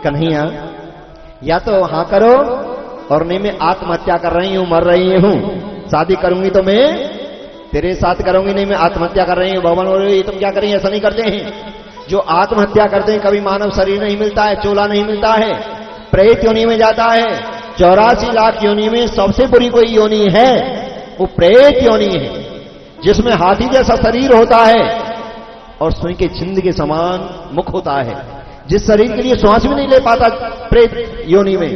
कन्हैया या तो हाँ करो और नहीं मैं आत्महत्या कर रही हूं, मर रही हूं। शादी करूंगी तो मैं तेरे साथ करूंगी, नहीं मैं आत्महत्या कर रही हूं। भगवान बोले ये तुम क्या करेंगे, ऐसा नहीं करते हैं। जो आत्महत्या करते हैं कभी मानव शरीर नहीं मिलता है, चोला नहीं मिलता है, प्रेत योनि में जाता है। 84 लाख योनि में सबसे बुरी कोई योनि है वो प्रेत योनि है, जिसमें हाथी जैसा शरीर होता है और सुई के छिंद के समान मुख होता है, जिस शरीर के लिए श्वास भी नहीं ले पाता प्रेत योनि में।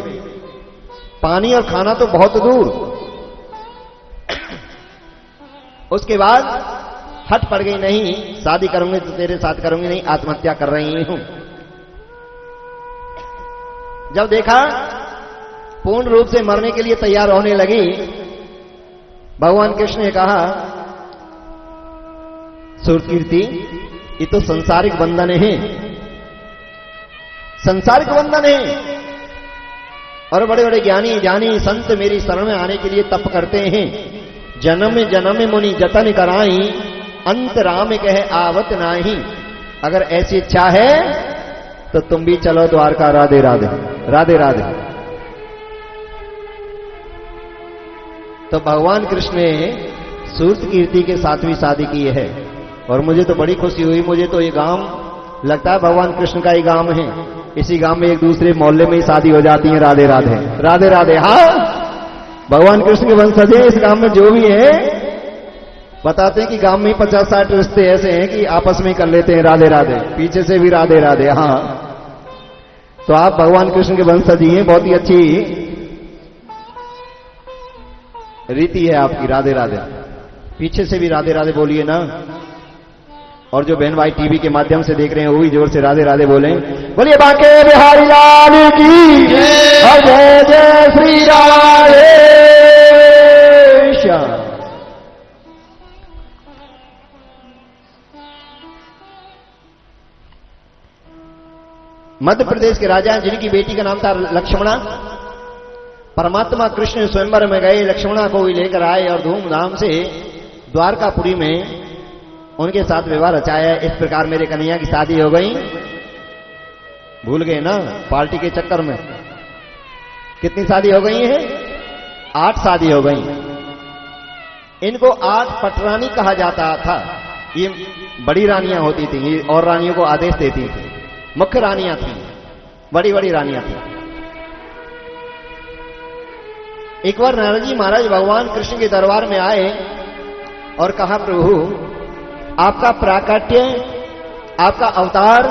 पानी और खाना तो बहुत दूर। उसके बाद हट पड़ गई, नहीं शादी करूंगी तो तेरे साथ करूंगी, नहीं आत्महत्या कर रही हूं। जब देखा पूर्ण रूप से मरने के लिए तैयार होने लगी, भगवान कृष्ण ने कहा सुरकीर्ति ये तो संसारिक बंधन है, संसारिक बंधन है। और बड़े बड़े ज्ञानी जानी संत मेरी शरण में आने के लिए तप करते हैं। जन्म जन्म मुनि जतन कराई, अंत राम कहे आवत नाही। अगर ऐसी इच्छा है तो तुम भी चलो द्वारका। राधे राधे राधे राधे। तो भगवान कृष्ण ने सुरकीर्ति के साथ भी शादी की है और मुझे तो बड़ी खुशी हुई। मुझे तो ये गांव लगता है भगवान कृष्ण का ही गांव है। इसी गांव में एक दूसरे मोहल्ले में ही शादी हो जाती है। राधे राधे राधे राधे। हाँ, भगवान कृष्ण के वंशज है इस गांव में जो भी है। बताते हैं कि गांव में 50-60 रिश्ते ऐसे हैं कि आपस में कर लेते हैं राधे राधे, पीछे से भी राधे राधे। हाँ, तो आप भगवान कृष्ण के वंशज ही हैं, बहुत ही अच्छी रीति है आपकी। राधे राधे। पीछे से भी राधे राधे बोलिए ना। और जो बहन भाई टीवी के माध्यम से देख रहे हैं वो भी जोर से राधे राधे बोले। बोलिए बांके बिहारी लाल की जय, जय जय श्री राधे श्याम। मध्य प्रदेश के राजा जिनकी बेटी का नाम था लक्ष्मणा, परमात्मा कृष्ण स्वयंवर में गए, लक्ष्मणा को भी लेकर आए और धूमधाम से द्वारकापुरी में उनके साथ विवाह रचाया। इस प्रकार मेरे कन्हैया की शादी हो गई। भूल गए ना पार्टी के चक्कर में। कितनी शादी हो गई है? 8 शादी हो गई। इनको 8 पटरानी कहा जाता था। ये बड़ी रानियां होती थी, ये और रानियों को आदेश देती थी। मुख्य रानियां थी, बड़ी बड़ी रानियां थी। एक बार नारद जी महाराज भगवान कृष्ण के दरबार में आए और कहा प्रभु आपका प्राकट्य, आपका अवतार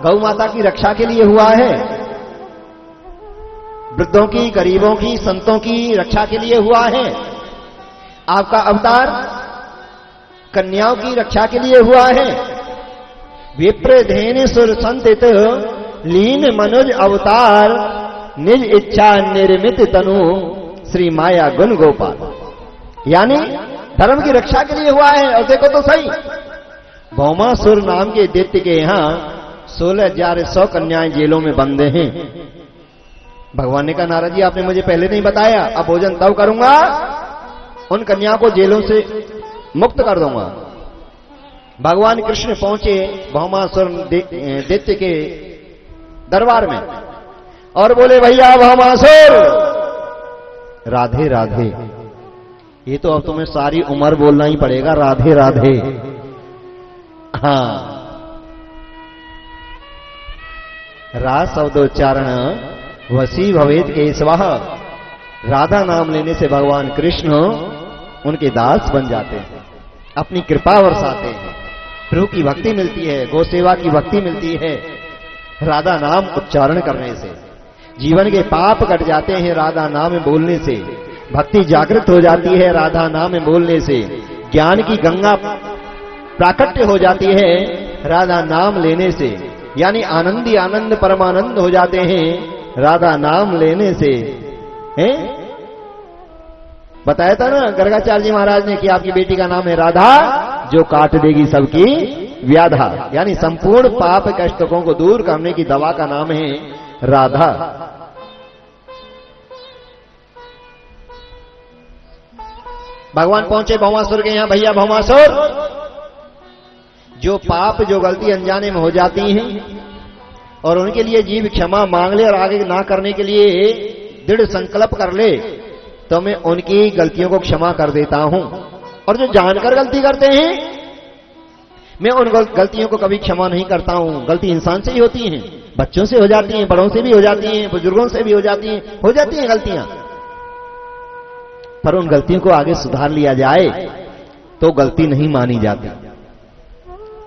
गौ माता की रक्षा के लिए हुआ है, वृद्धों की, गरीबों की, संतों की रक्षा के लिए हुआ है। आपका अवतार कन्याओं की रक्षा के लिए हुआ है। विप्रधेन सुर संतित लीन मनुज अवतार, निज इच्छा निर्मित तनु श्री माया गुण गोपाल। यानी धर्म की रक्षा के लिए हुआ है। और देखो तो सही, भौमासुर नाम के दैत्य के यहां 16,100 कन्याएं जेलों में बंद हैं। भगवान ने कहा नारद जी आपने मुझे पहले नहीं बताया, अब भोजन तब करूंगा, उन कन्याओं को जेलों से मुक्त कर दूंगा। भगवान कृष्ण पहुंचे भौमासुर दैत्य के दरबार में और बोले भैया भौमासुर राधे राधे। ये तो अब तुम्हें सारी उम्र बोलना ही पड़ेगा राधे राधे। हाँ, रा शब्दोच्चारण वसी भवेद केशवः। राधा नाम लेने से भगवान कृष्ण उनके दास बन जाते हैं, अपनी कृपा बरसाते हैं। प्रभु की भक्ति मिलती है, गौ सेवा की भक्ति मिलती है। राधा नाम उच्चारण करने से जीवन के पाप कट जाते हैं। राधा नाम बोलने से भक्ति जागृत हो जाती है। राधा नाम बोलने से ज्ञान की गंगा प्राकट्य हो जाती है। राधा नाम लेने से यानी आनंदी आनंद परमानंद हो जाते हैं राधा नाम लेने से। हैं? बताया था ना गर्गाचार्य जी महाराज ने कि आपकी बेटी का नाम है राधा, जो काट देगी सबकी व्याधा। यानी संपूर्ण पाप कष्टकों को दूर करने की दवा का नाम है राधा। भगवान पहुंचे भौमासुर के यहां। भैया भौमासुर, जो पाप जो गलती अनजाने में हो जाती हैं और उनके लिए जीव क्षमा मांग ले और आगे ना करने के लिए दृढ़ संकल्प कर ले, तो मैं उनकी गलतियों को क्षमा कर देता हूं। और जो जानकर गलती करते हैं, मैं उन गलतियों को कभी क्षमा नहीं करता हूं। गलती इंसान से ही होती हैं, बच्चों से हो जाती हैं, बड़ों से भी हो जाती हैं, बुजुर्गों से भी हो जाती हैं गलतियां। पर उन गलतियों को आगे सुधार लिया जाए तो गलती नहीं मानी जाती।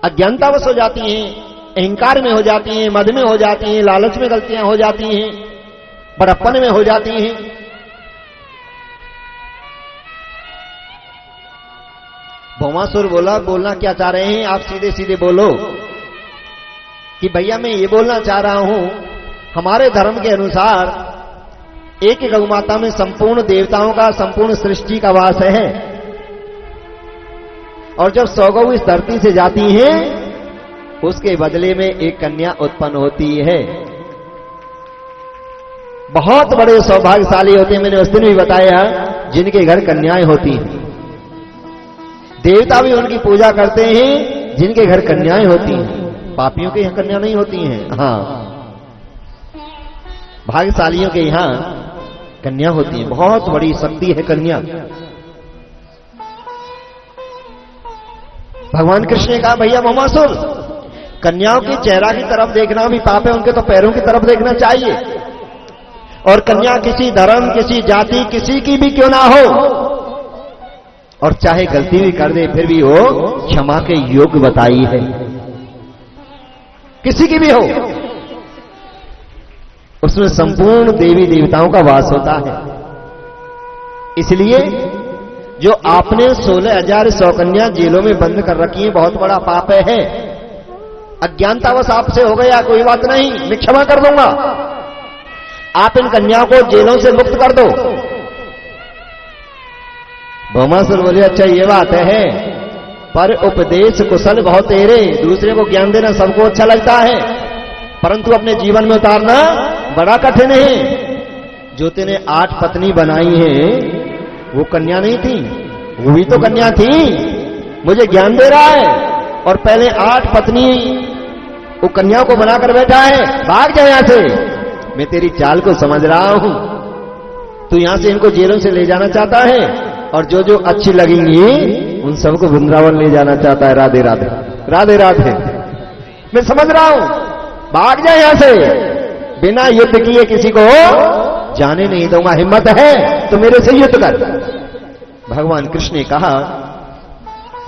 अज्ञानतावश हो जाती हैं, अहंकार में हो जाती हैं, मद में हो जाती हैं, लालच में गलतियां हो जाती हैं, बड़प्पन में हो जाती हैं। भौमासुर बोला, बोलना क्या चाह रहे हैं आप? सीधे सीधे बोलो कि भैया मैं ये बोलना चाह रहा हूं, हमारे धर्म के अनुसार एक गौ माता में संपूर्ण देवताओं का, संपूर्ण सृष्टि का वास है। और जब 100 गौ इस धरती से जाती हैं, उसके बदले में एक कन्या उत्पन्न होती है। बहुत बड़े सौभाग्यशाली होते हैं, मैंने उस दिन भी बताया, जिनके घर कन्याएं होती हैं। देवता भी उनकी पूजा करते हैं जिनके घर कन्याएं होती हैं। पापियों के यहां कन्या नहीं होती हैं। हाँ, भाग्यशालियों के यहां कन्या होती है। बहुत बड़ी शक्ति है कन्या। भगवान कृष्ण ने कहा, भैया भौमासुर, कन्याओं के चेहरा की तरफ देखना भी पाप है, उनके तो पैरों की तरफ देखना चाहिए। और कन्या किसी धर्म, किसी जाति, किसी की भी क्यों ना हो, और चाहे गलती भी कर दे फिर भी वो क्षमा के योग्य बताई है, किसी की भी हो, उसमें संपूर्ण देवी देवताओं का वास होता है। इसलिए जो आपने 16,100 कन्या जेलों में बंद कर रखी है, बहुत बड़ा पाप है। अज्ञानतावश आपसे हो गया, कोई बात नहीं, मैं क्षमा कर दूंगा। आप इन कन्याओं को जेलों से मुक्त कर दो। भौमासुर बोले, अच्छा ये बात है, पर उपदेश कुशल बहुत तेरे, दूसरे को ज्ञान देना सबको अच्छा लगता है, परंतु अपने जीवन में उतारना बड़ा कठिन है। जो तेने 8 पत्नी बनाई है वो कन्या नहीं थी, वो भी तो कन्या थी। मुझे ज्ञान दे रहा है और पहले 8 पत्नी वो कन्याओं को बनाकर बैठा है। भाग जा यहां से, मैं तेरी चाल को समझ रहा हूं। तू यहां से इनको जेलों से ले जाना चाहता है और जो जो अच्छी लगेंगी उन सबको वृंदावन ले जाना चाहता है। राधे राधे, राधे राधे, मैं समझ रहा हूं। भाग जा यहां से, बिना युद्ध किए किसी को जाने नहीं दूंगा। हिम्मत है तो मेरे से युद्ध कर। भगवान कृष्ण ने कहा,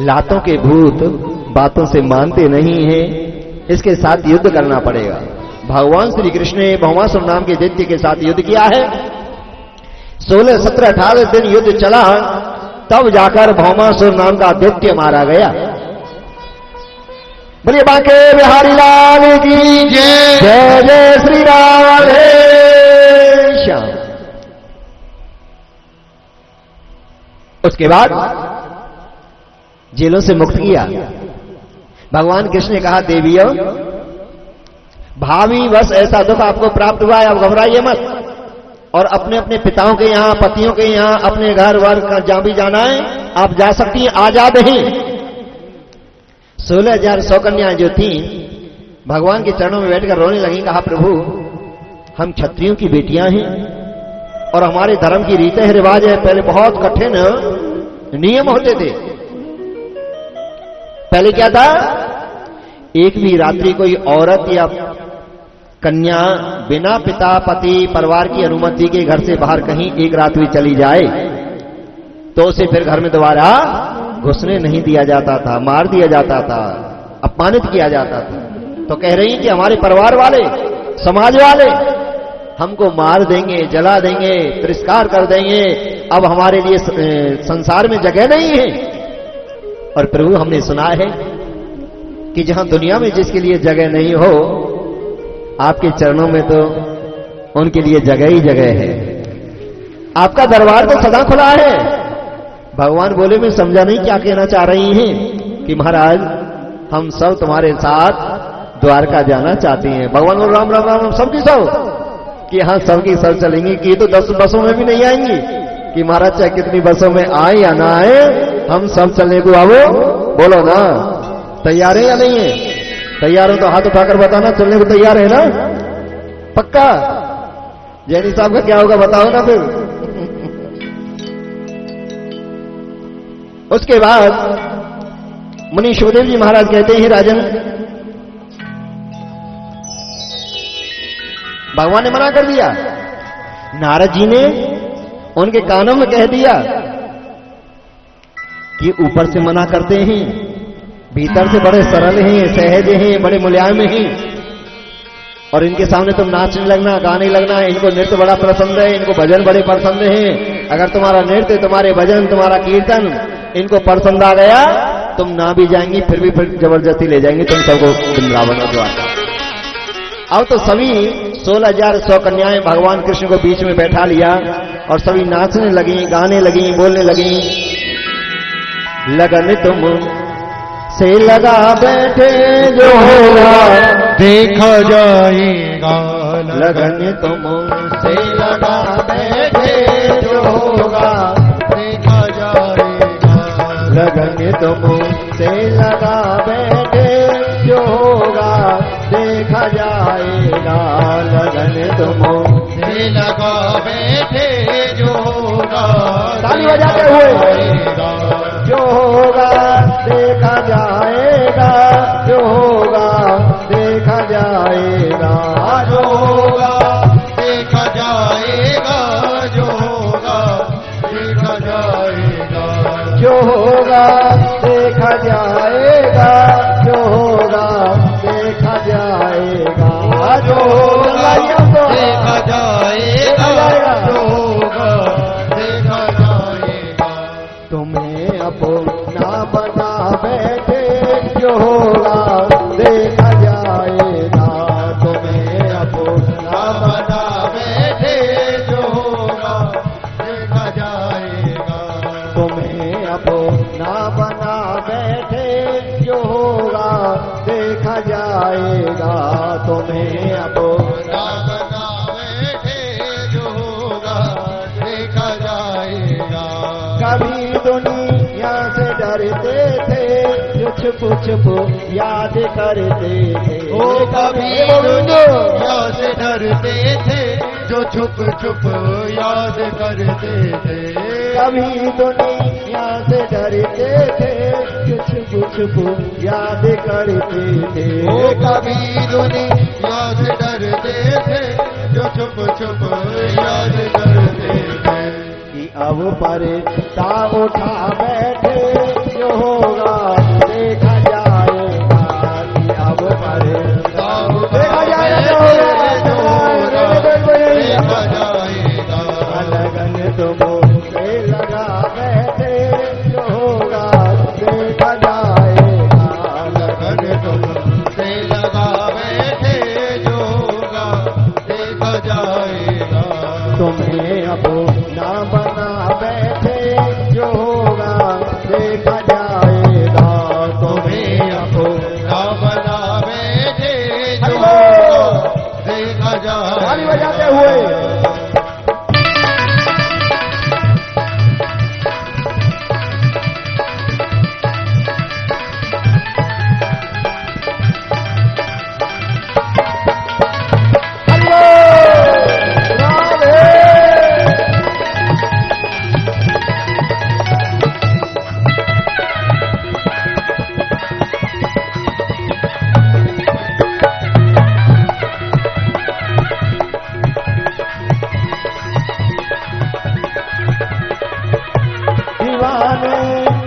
लातों के भूत बातों से मानते नहीं हैं, इसके साथ युद्ध करना पड़ेगा। भगवान श्री कृष्ण ने भौमासुर नाम के दैत्य के साथ युद्ध किया है। 16, 17, 18 दिन युद्ध चला, तब जाकर भौमासुर नाम का दैत्य मारा गया। बोलिए बांके बिहारी लाल की जय, जय जय श्री राधे श्याम। उसके बाद जेलों से मुक्त किया। भगवान कृष्ण ने कहा, देवियों, भावी बस ऐसा दुख आपको प्राप्त हुआ है, आप घबराइए मत, और अपने अपने पिताओं के यहां, पतियों के यहां, अपने घर वर जहां भी जाना है आप जा सकती हैं, आजाद हैं। 16,100 कन्याएं जो थी भगवान के चरणों में बैठकर रोने लगी। कहा, प्रभु, हम क्षत्रियों की बेटियां हैं और हमारे धर्म की रीतें हैं, रिवाज है। पहले बहुत कठिन नियम होते थे। पहले क्या था, एक भी रात्रि कोई औरत या कन्या बिना पिता, पति, परिवार की अनुमति के घर से बाहर कहीं एक रात भी चली जाए तो उसे फिर घर में दोबारा घुसने नहीं दिया जाता था, मार दिया जाता था, अपमानित किया जाता था। तो कह रही कि हमारे परिवार वाले, समाज वाले हमको मार देंगे, जला देंगे, तिरस्कार कर देंगे, अब हमारे लिए संसार में जगह नहीं है। और प्रभु, हमने सुना है कि जहां दुनिया में जिसके लिए जगह नहीं हो, आपके चरणों में तो उनके लिए जगह ही जगह है। आपका दरबार तो सदा खुला है। भगवान बोले, मैं समझा नहीं क्या कहना चाह रही हैं कि महाराज हम सब तुम्हारे साथ द्वारका जाना चाहते हैं। भगवान बोल, राम राम राम, सबकी सब, कि हाँ सबकी सब चलेंगी, कि तो 10 बसों में भी नहीं आएंगी, कि महाराज चाहे कितनी बसों में आए या ना आए, हम सब चलने को आओ। बोलो ना, तैयार है या नहीं है? तैयार हो तो हाथ उठाकर बताना, चलने को तैयार है ना? पक्का? जैनी साहब का क्या होगा बताओ ना फिर। उसके बाद मुनि शिवदेव जी महाराज कहते हैं, राजन भगवान ने मना कर दिया। नारद जी ने उनके कानों में कह दिया कि ऊपर से मना करते हैं, भीतर से बड़े सरल हैं, सहज हैं, बड़े मुलायम हैं, और इनके सामने तुम नाचने लगना, गाने लगना, इनको नृत्य बड़ा पसंद है, इनको भजन बड़े पसंद हैं। अगर तुम्हारा नृत्य, तुम्हारे भजन, तुम्हारा कीर्तन इनको पसंद आ गया, तुम ना भी जाएंगी फिर जबरदस्ती ले जाएंगे तुम सबको वृंदावन और द्वारका। अब तो सभी 16,100 कन्याएं भगवान कृष्ण को बीच में बैठा लिया और सभी नाचने लगी, गाने लगी, बोलने लगी। लगन तुम से लगा बैठे जो होगा देखा जाएगा। लगन तुम से लगा बैठे जो होगा देखा जाएगा। लगन तुम से लगा बैठे जो होगा देखा जाएगा। लगन तुम से लगा बैठे जो होगा ताली बजाते हुए जो होगा देखा जाएगा। जो होगा देखा जाएगा। जो होगा देखा जाएगा। जो होगा देखा जाएगा। जो होगा देखा जाएगा। जो होगा देखा जाएगा। जो होगा देखा जाएगा। जो होगा देखा जाएगा। तुम्हें अपना बना बैठे जो होगा देखा जाएगा। तुम्हें अपना बना बैठे जो होगा देखा जाएगा। तुम्हें अपना बना बैठे जो होगा देखा जाएगा। तुम्हें अपना बना बैठे जो होगा देखा जाएगा। कभी दुनिया से डरते थे जो छुप छुप याद करते थे। ओ कभी दुनिया से डरते थे जो छुप छुप याद करते थे। कभी दुनिया से डरते थे जो छुप छुप याद करते थे। ओ कभी दुनिया से डरते थे जो छुप छुप याद करते थे। कि अब पर ता उठा बैठे जो होगा देखा जाएगा। कि अब पर देखा जाएगा। देखा जाएगा। लगन तुम से लगा बैठे जो होगा देखा जाएगा। लगन तुम से लगा बैठे जो होगा देखा जाएगा। तुम्हें अपना बना बैठे जो होगा देखा जाएगा। तुम्हें अपना बना बैठे जो होगा देखा जाएगा। ताली बजाते हुए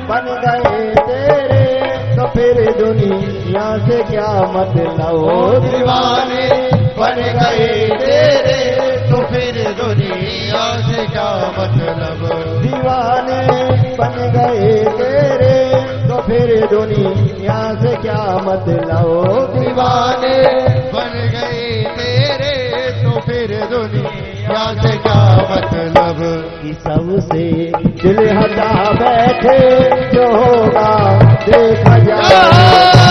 बन गए तेरे तो फिर दुनिया से क्या मतलब। दीवाने बन गए तेरे तो फिर दुनिया से क्या मतलब। दीवाने बन गए तेरे तो फिर दुनिया से क्या मतलब। दीवाने बन गए तेरे तो फिर दुनिया से क्या मतलब। कि सबसे दिल हटा बैठे जो होगा देखा जाएगा।